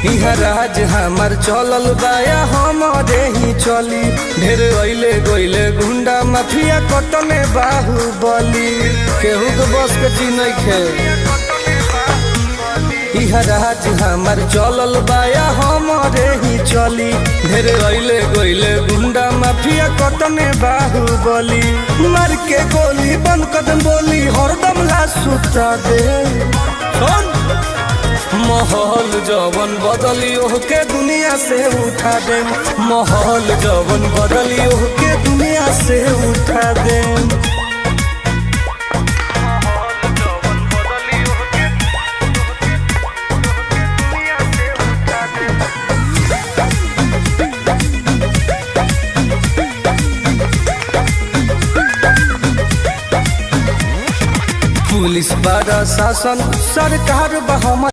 इहा राज हमार चलल बाया हमारे ही चली। ढेर अइले गइले गुंडा माफिया कटने बाहुबली, केहू के बस के चीज नइखे। इहा राज हमार चलल बाया हमारे ही चली। ढेर अइले गइले गुंडा माफिया कटने बाहुबली, मार के गोली बंद कदम बोली हरदम ला सुता दे। महल जवन बदली ओहके दुनिया से उठा दे। महल जवन बदली ओहके दुनिया से उठा दे। पुलिस प्रशासन सरकार बा